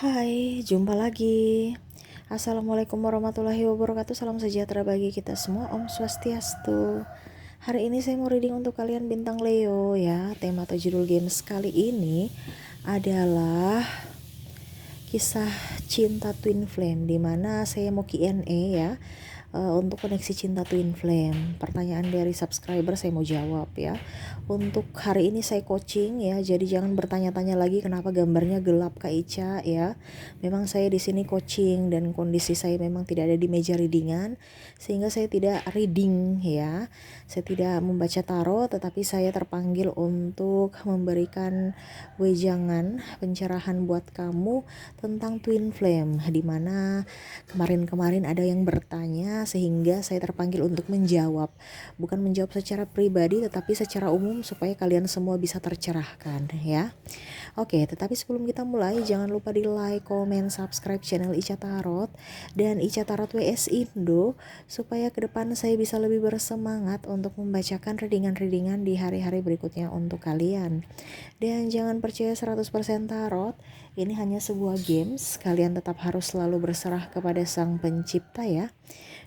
Hai, jumpa lagi. Assalamualaikum warahmatullahi wabarakatuh. Salam sejahtera bagi kita semua. Om Swastiastu. Hari ini saya mau reading untuk kalian bintang Leo ya. Tema atau judul games kali ini adalah kisah cinta twin flame, dimana saya mau Q&A ya, untuk koneksi cinta twin flame. Pertanyaan dari subscriber saya mau jawab ya. Untuk hari ini saya coaching ya, jadi jangan bertanya-tanya lagi kenapa gambarnya gelap Kak Ica ya. Memang saya di sini coaching dan kondisi saya memang tidak ada di meja readingan, sehingga saya tidak reading ya. Saya tidak membaca tarot, tetapi saya terpanggil untuk memberikan wejangan pencerahan buat kamu tentang twin flame, dimana kemarin-kemarin ada yang bertanya sehingga saya terpanggil untuk menjawab. Bukan menjawab secara pribadi tetapi secara umum supaya kalian semua bisa tercerahkan ya. Oke, tetapi sebelum kita mulai jangan lupa di like, komen, subscribe channel Ica Tarot dan Ica Tarot WS Indo supaya ke depan saya bisa lebih bersemangat untuk membacakan readingan-readingan di hari-hari berikutnya untuk kalian. Dan jangan percaya 100% tarot, ini hanya sebuah games, kalian tetap harus selalu berserah kepada sang pencipta ya.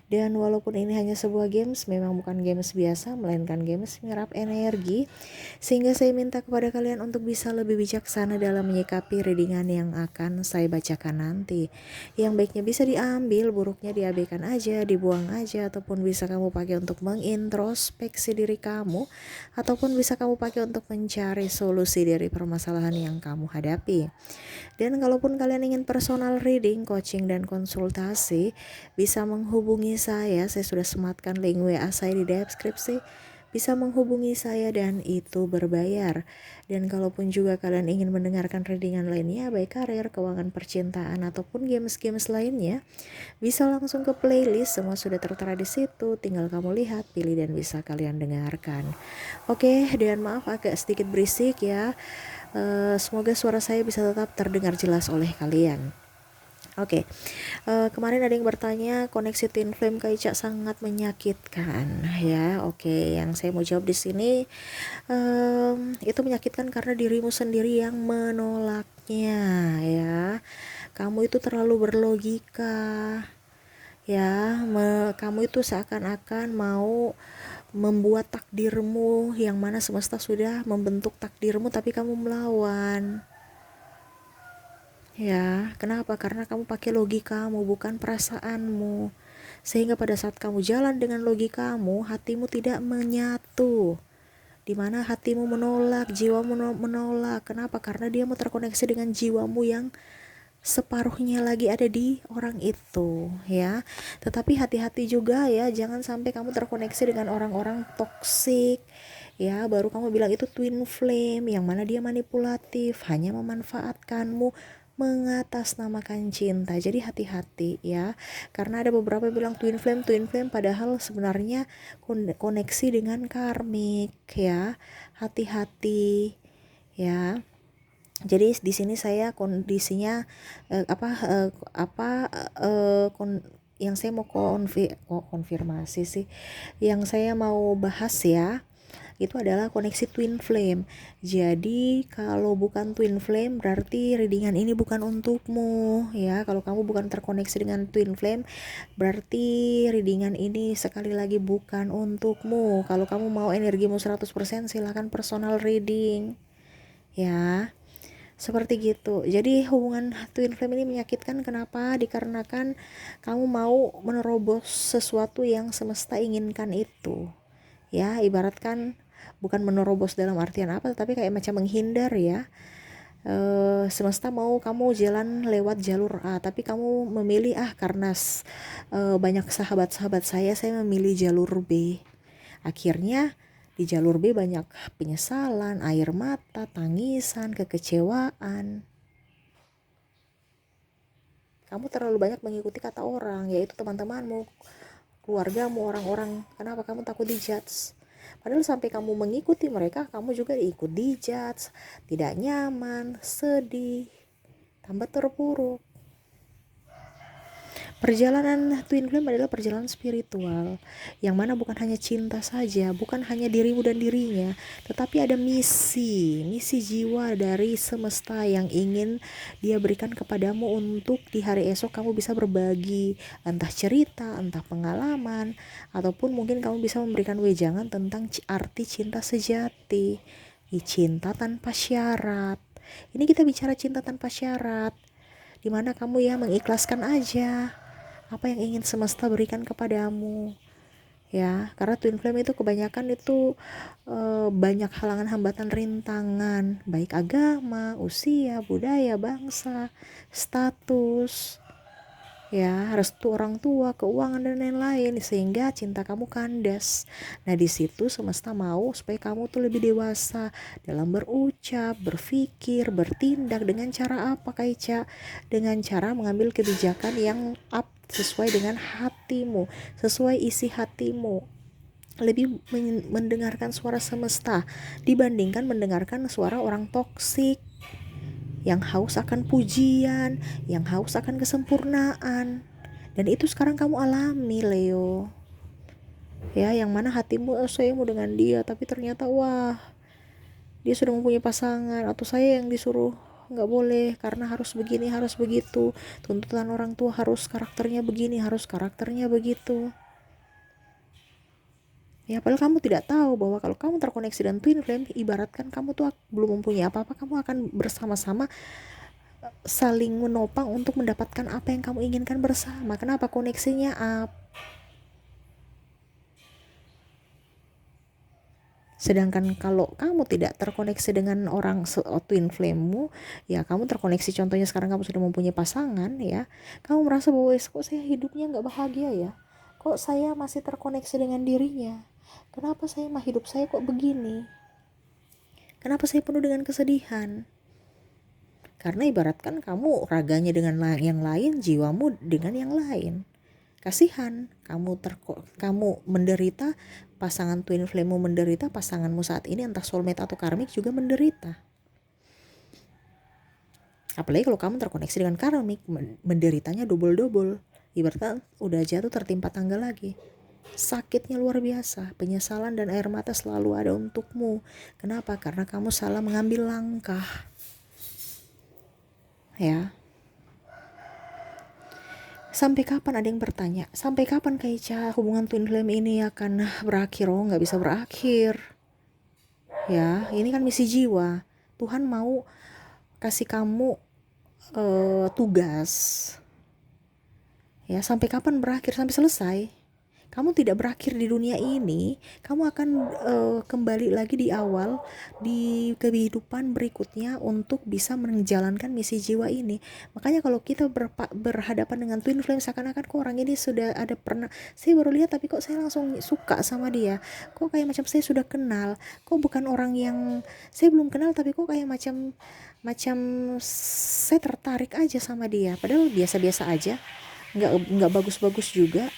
Dan walaupun ini hanya sebuah games, memang bukan games biasa, melainkan games menyerap energi. Sehingga saya minta kepada kalian untuk bisa lebih bijaksana dalam menyikapi readingan yang akan saya bacakan nanti. Yang baiknya bisa diambil, buruknya diabaikan aja, dibuang aja, ataupun bisa kamu pakai untuk mengintrospeksi diri kamu, ataupun bisa kamu pakai untuk mencari solusi dari permasalahan yang kamu hadapi. Dan kalaupun kalian ingin personal reading, coaching, dan konsultasi, bisa menghubungi saya sudah sematkan link WA saya di deskripsi. Bisa menghubungi saya dan itu berbayar. Dan kalaupun juga kalian ingin mendengarkan readingan lainnya, baik karir, keuangan, percintaan, ataupun games-games lainnya, bisa langsung ke playlist, semua sudah tertera di situ. Tinggal kamu lihat, pilih, dan bisa kalian dengarkan. Oke, dan maaf agak sedikit berisik ya. Semoga suara saya bisa tetap terdengar jelas oleh kalian. Oke, kemarin ada yang bertanya koneksi twin flame Kak Ica sangat menyakitkan ya. Oke, yang saya mau jawab di sini, itu menyakitkan karena dirimu sendiri yang menolaknya ya. Kamu itu terlalu berlogika ya. Kamu itu seakan-akan mau membuat takdirmu, yang mana semesta sudah membentuk takdirmu tapi kamu melawan ya. Kenapa? Karena kamu pakai logikamu bukan perasaanmu, sehingga pada saat kamu jalan dengan logikamu, hatimu tidak menyatu, dimana hatimu menolak, jiwamu menolak. Kenapa? Karena dia mau terkoneksi dengan jiwamu yang separuhnya lagi ada di orang itu ya. Tetapi hati-hati juga ya, jangan sampai kamu terkoneksi dengan orang-orang toksik ya, baru kamu bilang itu twin flame, yang mana dia manipulatif, hanya memanfaatkanmu, mengatasnamakan cinta. Jadi hati-hati ya, karena ada beberapa bilang twin flame padahal sebenarnya koneksi dengan karmik ya. Hati-hati ya. Jadi di sini saya kondisinya yang saya mau konfirmasi sih, yang saya mau bahas ya, itu adalah koneksi twin flame. Jadi kalau bukan twin flame berarti readingan ini bukan untukmu ya. Kalau kamu bukan terkoneksi dengan twin flame berarti readingan ini sekali lagi bukan untukmu. Kalau kamu mau energimu 100% silakan personal reading ya. Seperti gitu. Jadi hubungan twin flame ini menyakitkan kenapa? Dikarenakan kamu mau menerobos sesuatu yang semesta inginkan itu. Ya, ibaratkan bukan menerobos dalam artian apa, tapi kayak macam menghindar ya. Semesta mau kamu jalan lewat jalur A, tapi kamu memilih karena banyak sahabat-sahabat saya memilih jalur B. Akhirnya di jalur B banyak penyesalan, air mata, tangisan, kekecewaan. Kamu terlalu banyak mengikuti kata orang, yaitu teman-temanmu, keluargamu, orang-orang. Kenapa kamu takut dijudge? Padahal sampai kamu mengikuti mereka, kamu juga ikut dijudge, tidak nyaman, sedih, tambah terpuruk. Perjalanan twin flame adalah perjalanan spiritual, yang mana bukan hanya cinta saja, bukan hanya dirimu dan dirinya, tetapi ada misi jiwa dari semesta yang ingin dia berikan kepadamu untuk di hari esok kamu bisa berbagi, entah cerita, entah pengalaman, ataupun mungkin kamu bisa memberikan wejangan tentang arti cinta sejati, cinta tanpa syarat. Ini kita bicara cinta tanpa syarat, dimana kamu ya mengikhlaskan aja apa yang ingin semesta berikan kepadamu, ya. Karena twin flame itu kebanyakan itu banyak halangan, hambatan, rintangan, baik agama, usia, budaya, bangsa, status, ya, restu orang tua, keuangan dan lain-lain, sehingga cinta kamu kandas. Nah, di situ semesta mau supaya kamu tuh lebih dewasa dalam berucap, berpikir, bertindak. Dengan cara apa, Kaica? Dengan cara mengambil kebijakan yang sesuai dengan hatimu, sesuai isi hatimu. Lebih mendengarkan suara semesta dibandingkan mendengarkan suara orang toksik yang haus akan pujian, yang haus akan kesempurnaan. Dan itu sekarang kamu alami, Leo. Ya, yang mana hatimu saya mau dengan dia, tapi ternyata wah, dia sudah mempunyai pasangan, atau saya yang disuruh nggak boleh karena harus begini, harus begitu. Tuntutan orang tua harus karakternya begini, harus karakternya begitu. Ya, padahal kamu tidak tahu bahwa kalau kamu terkoneksi dengan twin flame, ibaratkan kamu tuh belum mempunyai apa-apa, kamu akan bersama-sama saling menopang untuk mendapatkan apa yang kamu inginkan bersama. Kenapa? Koneksinya up. Sedangkan kalau kamu tidak terkoneksi dengan orang twin flame-mu, ya kamu terkoneksi, contohnya sekarang kamu sudah mempunyai pasangan, ya, kamu merasa bahwa kok saya hidupnya nggak bahagia ya, kok saya masih terkoneksi dengan dirinya, kenapa hidup saya kok begini, kenapa saya penuh dengan kesedihan. Karena ibaratkan kamu raganya dengan yang lain, jiwamu dengan yang lain. Kasihan, kamu menderita, pasangan twin flame-mu menderita, pasanganmu saat ini entah soulmate atau karmik juga menderita. Apalagi kalau kamu terkoneksi dengan karmik, menderitanya double-double. Ibaratnya udah jatuh tertimpa tangga lagi. Sakitnya luar biasa, penyesalan dan air mata selalu ada untukmu. Kenapa? Karena kamu salah mengambil langkah. Ya. Sampai kapan, ada yang bertanya, sampai kapan Kaica hubungan twin flame ini akan berakhir? Oh, nggak bisa berakhir. Ya, ini kan misi jiwa. Tuhan mau kasih kamu tugas. Ya, sampai kapan berakhir? Sampai selesai. Kamu tidak berakhir di dunia ini, kamu akan kembali lagi di awal, di kehidupan berikutnya untuk bisa menjalankan misi jiwa ini. Makanya kalau kita berhadapan dengan twin flame, seakan-akan kok orang ini sudah ada pernah, saya baru lihat tapi kok saya langsung suka sama dia, kok kayak macam saya sudah kenal, kok bukan orang yang saya belum kenal tapi kok kayak macam saya tertarik aja sama dia, padahal biasa-biasa aja, nggak bagus-bagus juga.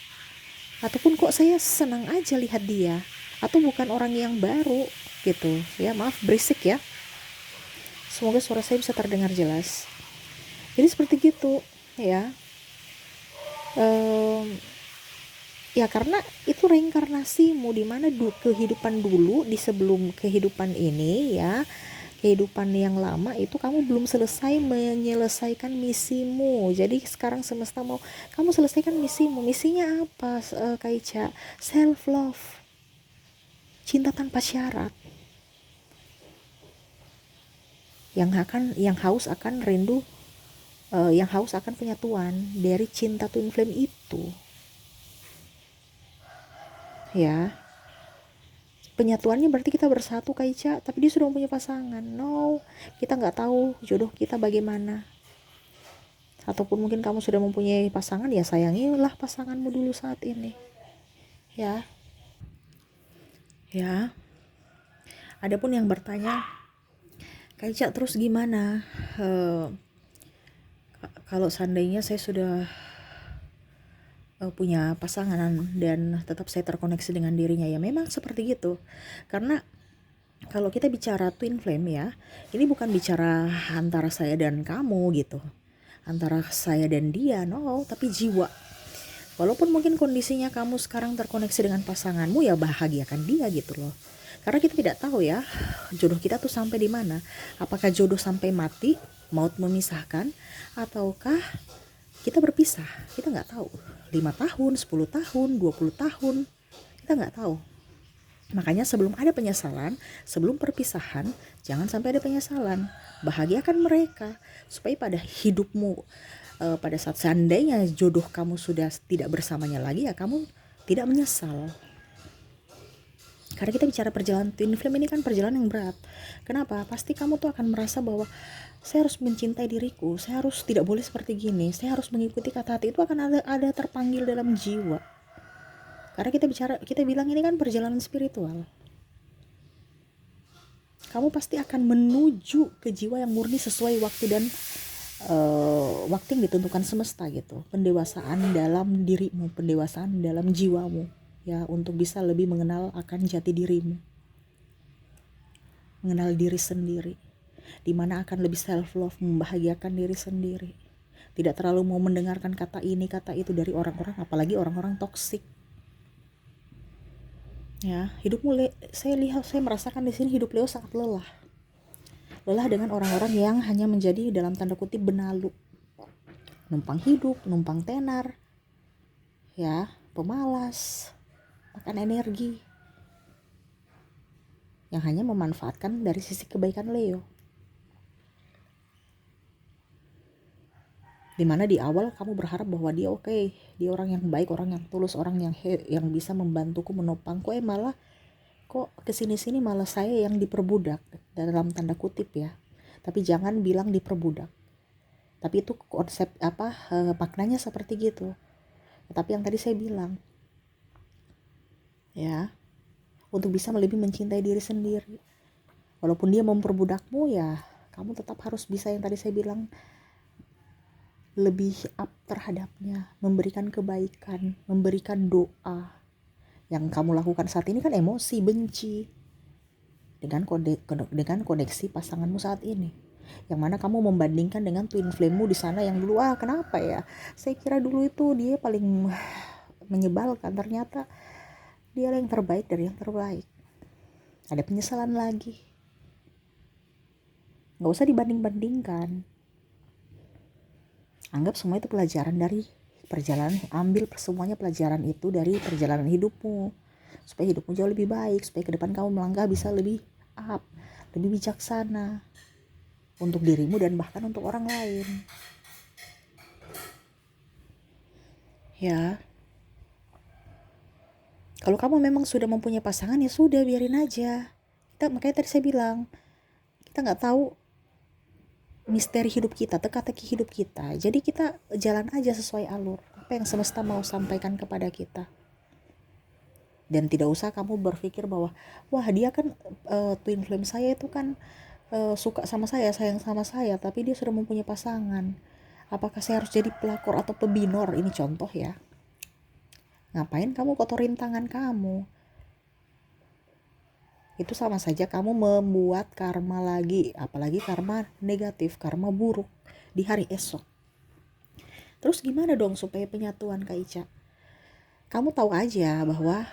Ataupun kok saya senang aja lihat dia, atau bukan orang yang baru gitu ya. Maaf berisik ya, semoga suara saya bisa terdengar jelas. Jadi seperti gitu ya. Ya karena itu reinkarnasimu, dimana kehidupan dulu, di sebelum kehidupan ini ya, kehidupan yang lama itu kamu belum selesai menyelesaikan misimu. Jadi sekarang semesta mau kamu selesaikan misimu. Misinya apa, Kaica? Self love, cinta tanpa syarat, yang haus akan rindu, yang haus akan penyatuan dari cinta twin flame itu, ya. Penyatuannya berarti kita bersatu, Kaica, tapi dia sudah punya pasangan. No, kita nggak tahu jodoh kita bagaimana. Ataupun mungkin kamu sudah mempunyai pasangan, ya sayangilah pasanganmu dulu saat ini. Ya. Ya. Adapun yang bertanya, Kaica terus gimana? Kalau seandainya saya sudah punya pasangan dan tetap saya terkoneksi dengan dirinya, ya memang seperti gitu. Karena kalau kita bicara twin flame ya, ini bukan bicara antara saya dan kamu gitu, antara saya dan dia, no, tapi jiwa. Walaupun mungkin kondisinya kamu sekarang terkoneksi dengan pasanganmu, ya bahagiakan dia gitu loh. Karena kita tidak tahu ya jodoh kita tuh sampai di mana. Apakah jodoh sampai mati, maut memisahkan, ataukah kita berpisah? Kita nggak tahu. 5 tahun, 10 tahun, 20 tahun, kita nggak tahu. Makanya sebelum ada penyesalan, sebelum perpisahan, jangan sampai ada penyesalan. Bahagiakan mereka supaya pada hidupmu, pada saat seandainya jodoh kamu sudah tidak bersamanya lagi, ya kamu tidak menyesal. Karena kita bicara perjalanan twin flame ini kan perjalanan yang berat. Kenapa? Pasti kamu tuh akan merasa bahwa saya harus mencintai diriku, saya harus tidak boleh seperti gini, saya harus mengikuti kata hati. Itu akan ada terpanggil dalam jiwa. Karena kita bilang ini kan perjalanan spiritual. Kamu pasti akan menuju ke jiwa yang murni sesuai waktu dan waktu yang ditentukan semesta gitu. Pendewasaan dalam dirimu, pendewasaan dalam jiwamu, ya, untuk bisa lebih mengenal akan jati dirimu, mengenal diri sendiri, dimana akan lebih self love, membahagiakan diri sendiri, tidak terlalu mau mendengarkan kata ini kata itu dari orang-orang, apalagi orang-orang toksik. Ya, saya merasakan di sini hidup Leo sangat lelah dengan orang-orang yang hanya menjadi dalam tanda kutip benalu, numpang hidup, numpang tenar, ya, pemalas, makan energi, yang hanya memanfaatkan dari sisi kebaikan Leo. Dimana di awal kamu berharap bahwa dia oke, dia orang yang baik, orang yang tulus, orang yang bisa membantuku, menopangku, malah kok kesini-sini malah saya yang diperbudak, dalam tanda kutip ya. Tapi jangan bilang diperbudak. Tapi itu konsep maknanya seperti gitu. Tapi yang tadi saya bilang, ya, untuk bisa lebih mencintai diri sendiri. Walaupun dia memperbudakmu, ya kamu tetap harus bisa yang tadi saya bilang, lebih up terhadapnya, memberikan kebaikan, memberikan doa. Yang kamu lakukan saat ini kan emosi, benci dengan koneksi pasanganmu saat ini, yang mana kamu membandingkan dengan twin flame-mu di sana yang dulu, kenapa ya, saya kira dulu itu dia paling menyebalkan, ternyata dia yang terbaik dari yang terbaik. Ada penyesalan lagi. Gak usah dibanding-bandingkan. Anggap semua itu pelajaran dari perjalanan, ambil semuanya pelajaran itu dari perjalanan hidupmu, supaya hidupmu jauh lebih baik, supaya ke depan kamu melangkah bisa lebih up, lebih bijaksana untuk dirimu dan bahkan untuk orang lain. Ya, kalau kamu memang sudah mempunyai pasangan, ya sudah, biarin aja. Makanya tadi saya bilang, kita nggak tahu misteri hidup kita, teka-teki hidup kita. Jadi kita jalan aja sesuai alur apa yang semesta mau sampaikan kepada kita. Dan tidak usah kamu berpikir bahwa wah dia kan twin flame saya itu kan suka sama saya, sayang sama saya, tapi dia sudah mempunyai pasangan. Apakah saya harus jadi pelakor atau pebinor? Ini contoh ya. Ngapain kamu kotorin tangan kamu? Itu sama saja kamu membuat karma lagi, apalagi karma negatif, karma buruk di hari esok. Terus gimana dong supaya penyatuan, Kak Ica? Kamu tahu aja bahwa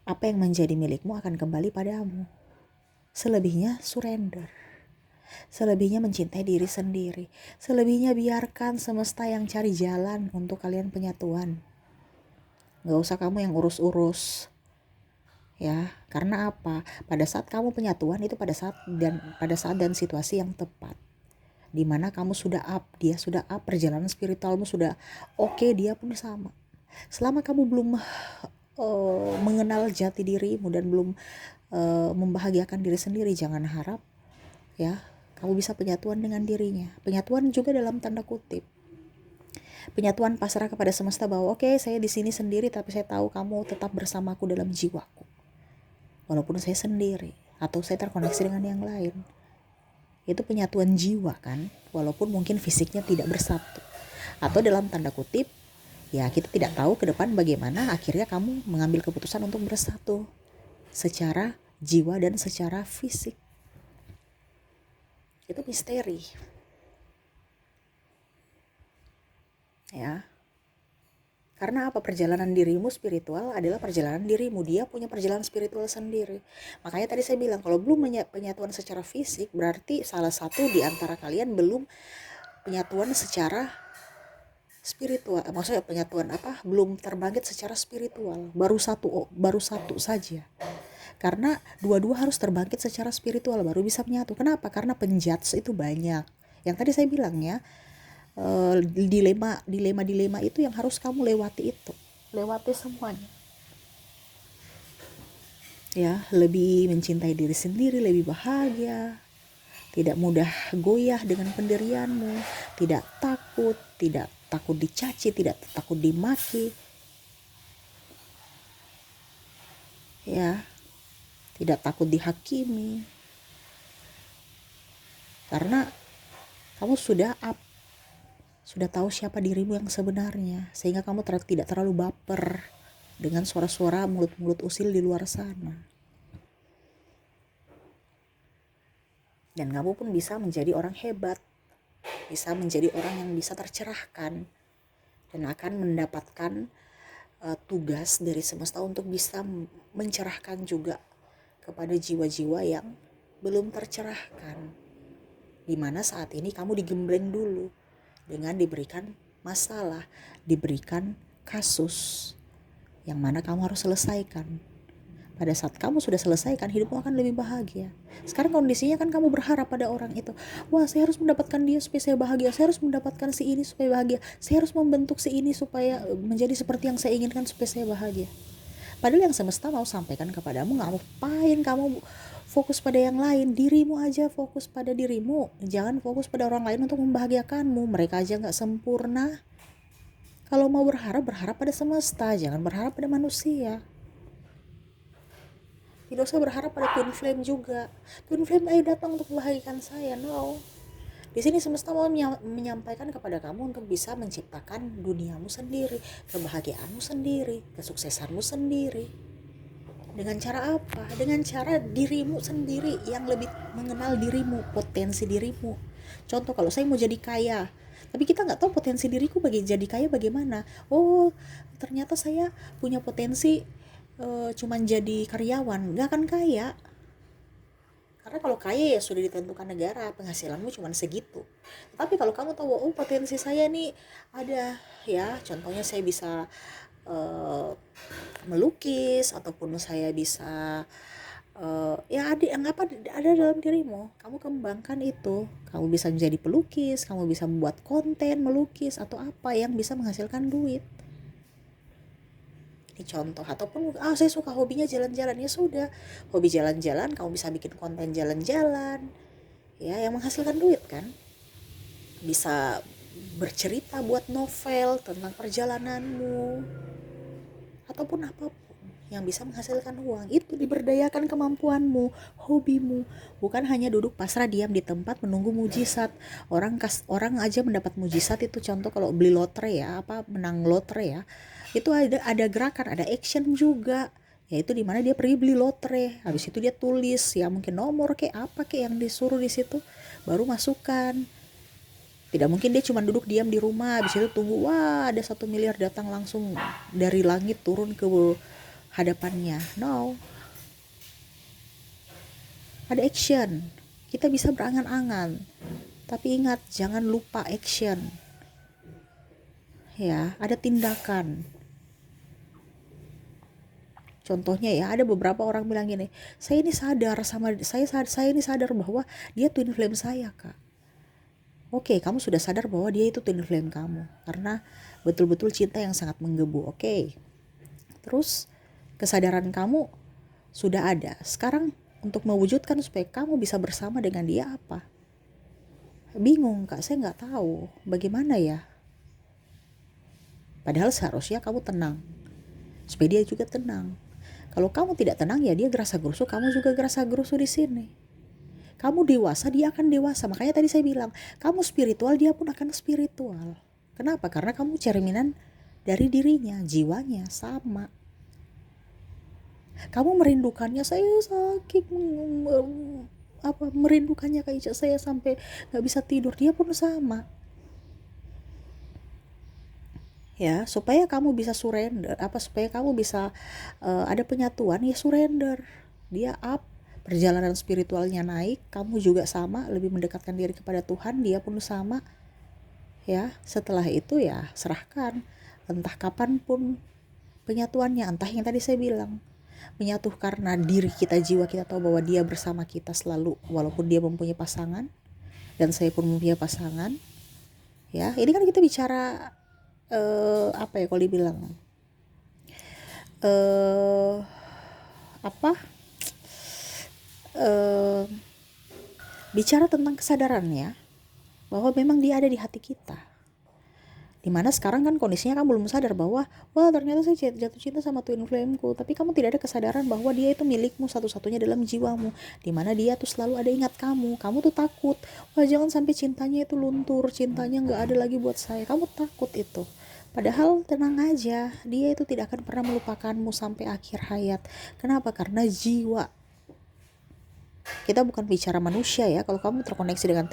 apa yang menjadi milikmu akan kembali padamu. Selebihnya surrender. Selebihnya mencintai diri sendiri. Selebihnya biarkan semesta yang cari jalan untuk kalian penyatuan. Gak usah kamu yang urus-urus. Ya, karena apa? Pada saat kamu penyatuan itu pada saat dan situasi yang tepat. Dimana kamu sudah up, dia sudah up, perjalanan spiritualmu sudah oke, dia pun sama. Selama kamu belum mengenal jati dirimu dan belum membahagiakan diri sendiri, jangan harap ya kamu bisa penyatuan dengan dirinya. Penyatuan juga dalam tanda kutip. Penyatuan pasrah kepada semesta bahwa oke, saya di sini sendiri, tapi saya tahu kamu tetap bersamaku dalam jiwaku. Walaupun saya sendiri atau saya terkoneksi dengan yang lain. Itu penyatuan jiwa kan, walaupun mungkin fisiknya tidak bersatu. Atau dalam tanda kutip, ya kita tidak tahu ke depan bagaimana akhirnya kamu mengambil keputusan untuk bersatu secara jiwa dan secara fisik. Itu misteri. Ya. Karena apa? Perjalanan dirimu spiritual adalah perjalanan dirimu. Dia punya perjalanan spiritual sendiri. Makanya tadi saya bilang, kalau belum penyatuan secara fisik, berarti salah satu di antara kalian belum penyatuan secara spiritual. Maksudnya penyatuan apa? Belum terbangkit secara spiritual. Baru satu saja. Karena dua-dua harus terbangkit secara spiritual baru bisa menyatu. Kenapa? Karena penjudge itu banyak. Yang tadi saya bilang ya, dilema itu yang harus kamu lewati itu. Lewati semuanya. Ya, lebih mencintai diri sendiri, lebih bahagia. Tidak mudah goyah dengan pendirianmu, tidak takut dicaci, tidak takut dimaki. Ya, tidak takut dihakimi. Karena kamu sudah tahu siapa dirimu yang sebenarnya, sehingga kamu tidak terlalu baper dengan suara-suara mulut-mulut usil di luar sana. Dan kamu pun bisa menjadi orang hebat, bisa menjadi orang yang bisa tercerahkan, dan akan mendapatkan tugas dari semesta untuk bisa mencerahkan juga kepada jiwa-jiwa yang belum tercerahkan, dimana saat ini kamu digembleng dulu dengan diberikan masalah, diberikan kasus yang mana kamu harus selesaikan. Pada saat kamu sudah selesaikan, hidupmu akan lebih bahagia. Sekarang kondisinya kan kamu berharap pada orang itu, wah saya harus mendapatkan dia supaya saya bahagia, saya harus mendapatkan si ini supaya bahagia, saya harus membentuk si ini supaya menjadi seperti yang saya inginkan supaya saya bahagia. Padahal yang semesta mau sampaikan kepadamu, ngapain kamu fokus pada yang lain, dirimu aja, fokus pada dirimu. Jangan fokus pada orang lain untuk membahagiakanmu, mereka aja gak sempurna. Kalau mau berharap pada semesta, jangan berharap pada manusia. Tidak usah berharap pada twin flame juga. Twin flame ayo datang untuk membahagiakan saya, no. Di sini semesta mau menyampaikan kepada kamu untuk bisa menciptakan duniamu sendiri, kebahagiaanmu sendiri, kesuksesanmu sendiri. Dengan cara apa? Dengan cara dirimu sendiri yang lebih mengenal dirimu, potensi dirimu. Contoh, kalau saya mau jadi kaya, tapi kita nggak tahu potensi diriku jadi kaya bagaimana. Oh, ternyata saya punya potensi cuman jadi karyawan, nggak akan kaya. Karena kalau kaya ya sudah ditentukan negara, penghasilanmu cuma segitu. Tapi kalau kamu tahu, oh potensi saya nih ada, ya contohnya saya bisa melukis, ataupun saya bisa ya ada dalam dirimu, kamu kembangkan itu. Kamu bisa menjadi pelukis, kamu bisa membuat konten melukis atau apa yang bisa menghasilkan duit. Contoh, ataupun saya suka hobinya jalan-jalan, ya sudah, hobi jalan-jalan, kamu bisa bikin konten jalan-jalan ya yang menghasilkan duit kan, bisa bercerita buat novel tentang perjalananmu ataupun apapun yang bisa menghasilkan uang. Itu diberdayakan kemampuanmu, hobimu, bukan hanya duduk pasrah diam di tempat menunggu mujizat. Orang aja mendapat mujizat itu, contoh kalau beli lotre ya, menang lotre ya, itu ada gerakan, ada action juga, yaitu dimana dia pergi beli lotre, habis itu dia tulis ya mungkin nomor apa yang disuruh di situ, baru masukkan. Tidak mungkin dia cuma duduk diam di rumah habis itu tunggu wah ada 1 miliar datang langsung dari langit turun ke hadapannya. No, ada action. Kita bisa berangan-angan, tapi ingat jangan lupa action ya, ada tindakan. Contohnya ya, ada beberapa orang bilang gini, saya ini sadar bahwa dia twin flame saya, Kak. Oke, kamu sudah sadar bahwa dia itu twin flame kamu karena betul-betul cinta yang sangat menggebu. Oke. Terus kesadaran kamu sudah ada. Sekarang untuk mewujudkan supaya kamu bisa bersama dengan dia apa? Bingung, Kak, saya nggak tahu bagaimana ya. Padahal seharusnya kamu tenang supaya dia juga tenang. Kalau kamu tidak tenang ya dia gerasa-gerusu, kamu juga gerasa-gerusu di sini. Kamu dewasa, dia akan dewasa. Makanya tadi saya bilang, kamu spiritual, dia pun akan spiritual. Kenapa? Karena kamu cerminan dari dirinya, jiwanya sama. Kamu merindukannya, saya sakit merindukannya Kak Ica, saya sampai nggak bisa tidur. Dia pun sama. ya, supaya kamu bisa surrender, supaya kamu bisa ada penyatuan, ya surrender. Dia up, perjalanan spiritualnya naik, kamu juga sama, lebih mendekatkan diri kepada Tuhan, dia pun sama. Ya, setelah itu ya serahkan, entah kapanpun penyatuannya, entah yang tadi saya bilang, menyatu karena diri kita, jiwa kita tahu bahwa dia bersama kita selalu, walaupun dia mempunyai pasangan dan saya pun mempunyai pasangan. Ya, ini kan kita bicara apa ya kalau dibilang apa bicara tentang kesadarannya bahwa memang dia ada di hati kita. Dimana sekarang kan kondisinya kamu belum sadar bahwa wah ternyata saya jatuh cinta sama twin flameku, tapi kamu tidak ada kesadaran bahwa dia itu milikmu satu-satunya dalam jiwamu, dimana dia tuh selalu ada ingat kamu tuh takut, wah jangan sampai cintanya itu luntur, cintanya nggak ada lagi buat saya, kamu takut itu. Padahal tenang aja, dia itu tidak akan pernah melupakanmu sampai akhir hayat. Kenapa? Karena jiwa. Kita bukan bicara manusia ya. Kalau kamu terkoneksi dengan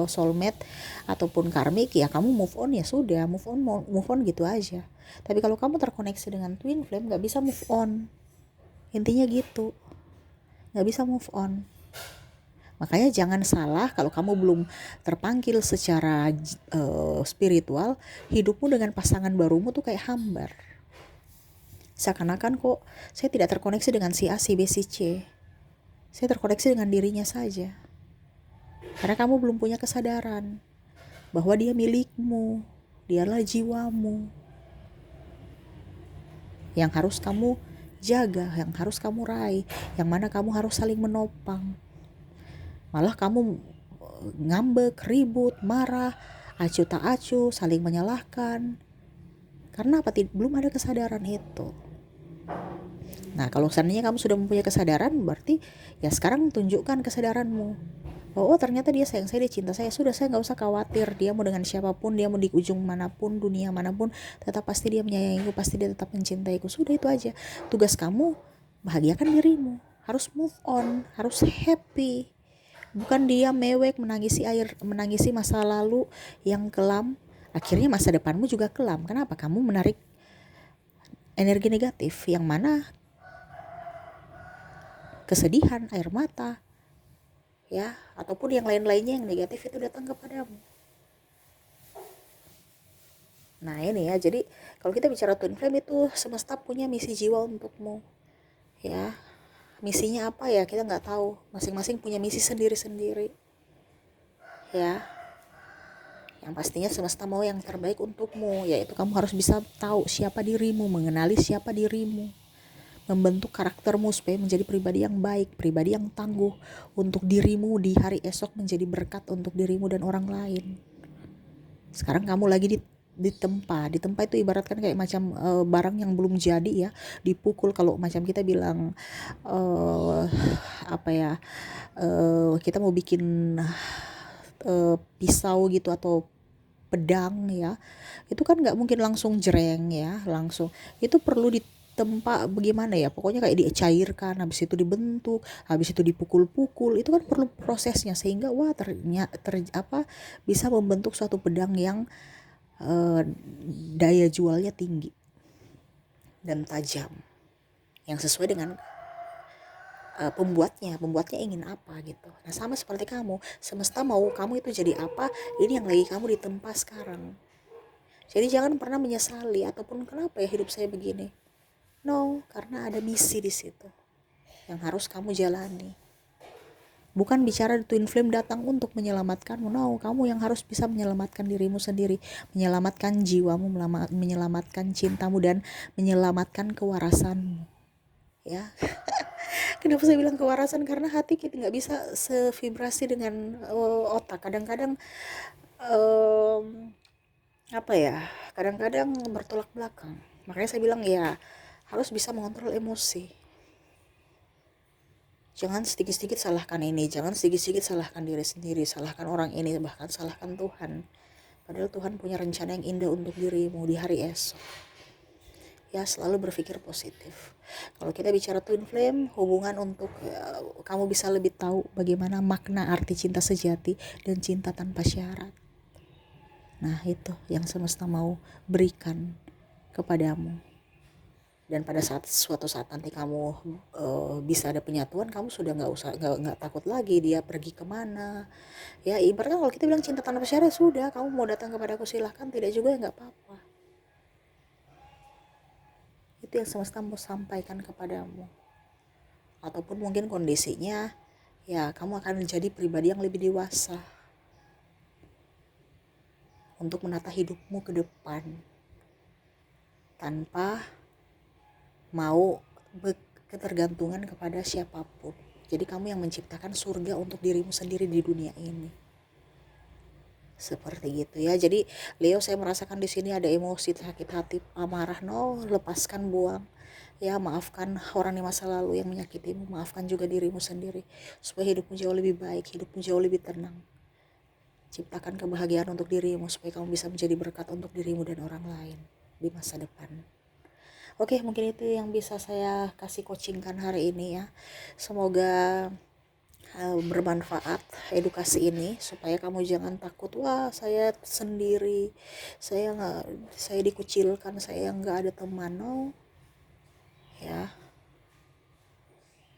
soulmate ataupun karmic, ya kamu move on, ya sudah, move on gitu aja. Tapi kalau kamu terkoneksi dengan twin flame, nggak bisa move on. Intinya gitu, nggak bisa move on. Makanya jangan salah kalau kamu belum terpanggil secara spiritual, hidupmu dengan pasangan barumu tuh kayak hambar. Seakan-akan kok saya tidak terkoneksi dengan si A, si B, si C. Saya terkoneksi dengan dirinya saja. Karena kamu belum punya kesadaran bahwa dia milikmu, dialah jiwamu yang harus kamu jaga, yang harus kamu raih, yang mana kamu harus saling menopang. Malah kamu ngambek, ribut, marah, acuh tak acuh, saling menyalahkan. Karena apa? Belum ada kesadaran itu. Nah, kalau seandainya kamu sudah mempunyai kesadaran, berarti ya sekarang tunjukkan kesadaranmu. Oh, ternyata dia sayang saya, dia cinta saya. Sudah, saya gak usah khawatir. Dia mau dengan siapapun, dia mau di ujung manapun, dunia manapun, tetap pasti dia menyayangiku, pasti dia tetap mencintaiku. Sudah, itu aja. Tugas kamu, bahagiakan dirimu. Harus move on, harus happy. Bukan dia mewek, menangisi masa lalu yang kelam. Akhirnya masa depanmu juga kelam. Kenapa? Kamu menarik energi negatif, yang mana kesedihan, air mata, ya, ataupun yang lain-lainnya yang negatif itu datang kepadamu. Nah ini ya, jadi kalau kita bicara twin flame itu semesta punya misi jiwa untukmu. Ya, misinya apa ya kita nggak tahu. Masing-masing punya misi sendiri-sendiri. Ya, yang pastinya semesta mau yang terbaik untukmu, yaitu kamu harus bisa tahu siapa dirimu, mengenali siapa dirimu, membentuk karaktermu supaya menjadi pribadi yang baik, pribadi yang tangguh untuk dirimu di hari esok, menjadi berkat untuk dirimu dan orang lain. Sekarang kamu lagi ditempa itu ibaratkan kayak macam barang yang belum jadi ya, dipukul. Kalau macam kita bilang kita mau bikin pisau gitu atau pedang ya, itu kan nggak mungkin langsung jreng ya, langsung itu perlu ditempa bagaimana ya, pokoknya kayak dicairkan, habis itu dibentuk, habis itu dipukul-pukul, itu kan perlu prosesnya sehingga bisa membentuk suatu pedang yang daya jualnya tinggi dan tajam, yang sesuai dengan pembuatnya ingin apa gitu. Nah sama seperti kamu, semesta mau kamu itu jadi apa, ini yang lagi kamu ditempa sekarang. Jadi jangan pernah menyesali ataupun kenapa ya hidup saya begini. No, karena ada misi di situ yang harus kamu jalani. Bukan bicara twin flame datang untuk menyelamatkanmu. No, kamu yang harus bisa menyelamatkan dirimu sendiri, menyelamatkan jiwamu, menyelamatkan cintamu, dan menyelamatkan kewarasanmu. Ya. Kenapa saya bilang kewarasan? Karena hati kita nggak bisa sevibrasi dengan otak. Kadang-kadang kadang-kadang bertolak belakang. Makanya saya bilang ya harus bisa mengontrol emosi. Jangan sedikit-sedikit salahkan ini, jangan sedikit-sedikit salahkan diri sendiri, salahkan orang ini, bahkan salahkan Tuhan. Padahal Tuhan punya rencana yang indah untuk dirimu di hari esok. Ya, selalu berpikir positif. Kalau kita bicara twin flame, hubungan untuk kamu bisa lebih tahu bagaimana makna arti cinta sejati dan cinta tanpa syarat. Nah, itu yang semesta mau berikan kepadamu. Dan pada suatu saat nanti kamu bisa ada penyatuan, kamu sudah nggak takut lagi dia pergi kemana. Ya ibaratnya kalau kita bilang cinta tanpa syarat, sudah, kamu mau datang kepada aku silahkan, tidak juga ya nggak apa-apa. Itu yang semesta mau sampaikan kepadamu. Ataupun mungkin kondisinya ya kamu akan menjadi pribadi yang lebih dewasa untuk menata hidupmu ke depan tanpa mau ketergantungan kepada siapapun. Jadi kamu yang menciptakan surga untuk dirimu sendiri di dunia ini. Seperti gitu ya. Jadi Leo, saya merasakan di sini ada emosi, sakit hati, amarah. No, lepaskan, buang. Ya, maafkan orang di masa lalu yang menyakitimu, maafkan juga dirimu sendiri supaya hidupmu jauh lebih baik, hidupmu jauh lebih tenang. Ciptakan kebahagiaan untuk dirimu supaya kamu bisa menjadi berkat untuk dirimu dan orang lain di masa depan. Oke, mungkin itu yang bisa saya kasih coachingkan hari ini ya. Semoga bermanfaat edukasi ini supaya kamu jangan takut, wah saya sendiri, saya dikucilkan, saya nggak ada teman. No, ya,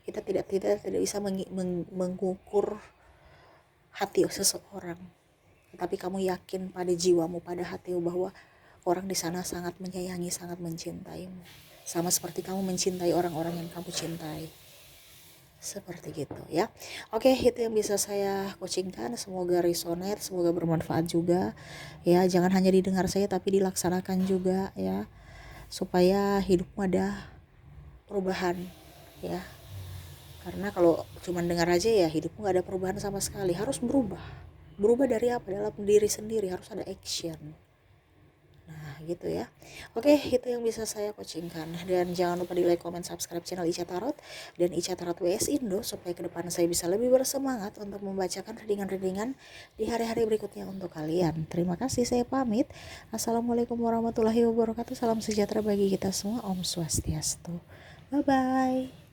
kita tidak bisa mengukur hati seseorang, tapi kamu yakin pada jiwamu, pada hatimu bahwa orang di sana sangat menyayangi, sangat mencintaimu, sama seperti kamu mencintai orang-orang yang kamu cintai. Seperti gitu ya. Oke, itu yang bisa saya coachingkan. Semoga resonate, semoga bermanfaat juga ya. Jangan hanya didengar saja tapi dilaksanakan juga ya, supaya hidupmu ada perubahan ya. Karena kalau cuma dengar aja ya hidupmu gak ada perubahan sama sekali. Harus berubah dari apa? Dalam diri sendiri, harus ada action. Nah gitu ya. Oke, itu yang bisa saya coachingkan. Dan jangan lupa di like, comment, subscribe channel Ica Tarot dan Ica Tarot WS Indo supaya ke depan saya bisa lebih bersemangat untuk membacakan readingan-readingan di hari-hari berikutnya untuk kalian. Terima kasih, saya pamit. Assalamualaikum warahmatullahi wabarakatuh. Salam sejahtera bagi kita semua. Om Swastiastu. Bye bye.